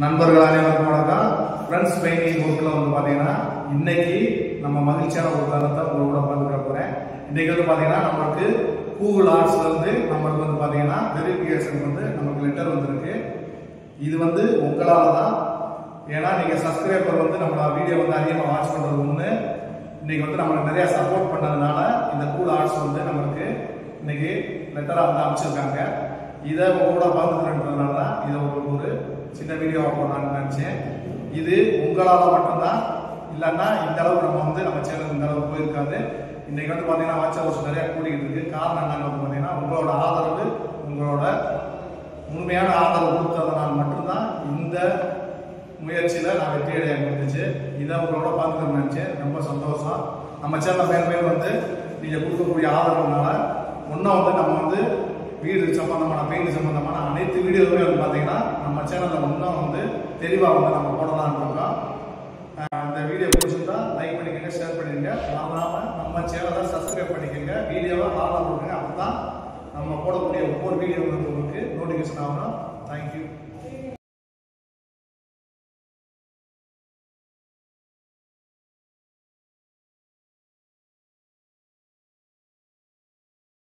நண்பர்கள் அனைவருக்கும் வணக்கம். ஃப்ரெண்ட்ஸ் பெயிண்டிங் ஒர்க்கில் வந்து பார்த்தீங்கன்னா இன்னைக்கு நம்ம மகிழ்ச்சியான ஒரு தருணத்தை உங்களோட பகிர்ந்துக்க போகிறேன். இன்னைக்கு வந்து பார்த்தீங்கன்னா நம்மளுக்கு கூகுள் ஆர்ட்ஸ்ல இருந்து நம்மளுக்கு வந்து பார்த்தீங்கன்னா வெரிஃபிகேஷன் வந்து நமக்கு லெட்டர் வந்திருக்கு. இது வந்து உங்களால் தான். ஏன்னா நீங்கள் சப்ஸ்கிரைபர் வந்து நம்ம வீடியோ வந்து அதிகமாக வாட்ச் பண்ணுறது ஒன்று, இன்னைக்கு வந்து நம்மளுக்கு நிறைய சப்போர்ட் பண்ணதுனால இந்த கூகுள் ஆர்ட்ஸ் வந்து நம்மளுக்கு இன்னைக்கு லெட்டராக வந்து அமைச்சிருக்காங்க. இதை உங்களோட பகிர்ந்துக்கிறதுனால தான் இதை ஒரு சின்ன வீடியோவாக போடலான்னு நினச்சேன். இது உங்களால் மட்டும்தான், இல்லைன்னா இந்த அளவுக்கு நம்ம வந்து நம்ம சேனல் இந்த அளவுக்கு போயிருக்காது. இன்னைக்கு வந்து பார்த்தீங்கன்னா வாட்ச் ஹவர்ஸ் நிறையா கூட்டிகிட்டு இருக்கு. காரணம் என்னன்னு வந்து பார்த்தீங்கன்னா உங்களோட ஆதரவு, உங்களோட உண்மையான ஆதரவு கொடுத்ததுனால மட்டும்தான் இந்த முயற்சியில் நான் வெற்றி அடைய முடிஞ்சிச்சு. இதை உங்களோட பார்த்துக்கணும்னு நினச்சேன். ரொம்ப சந்தோஷம். நம்ம சேனல் மேலும் வந்து நீங்கள் கொடுக்கக்கூடிய ஆதரவுனால ஒன்றும் வந்து நம்ம வந்து வீடு சம்பந்தமான பெயிண்ட் சம்பந்தமான அனைத்து வீடியோவுமே வந்து பார்த்தீங்கன்னா நம்ம சேனலில் இன்னும் வந்து தெளிவாக வந்து நம்ம போடலான்னு இருக்கோம். இந்த வீடியோ பிடிச்சிருந்தா லைக் பண்ணிக்கோங்க, ஷேர் பண்ணிக்கோங்க. மறக்காமல் நம்ம சேனலை சப்ஸ்கிரைப் பண்ணிக்கோங்க, வீடியோவை ஆதரவு கொடுங்க. அப்போ தான் நம்ம போடக்கூடிய ஒவ்வொரு வீடியோ வந்து உங்களுக்கு நோட்டிஃபிகேஷன் ஆகணும். தேங்க்யூ.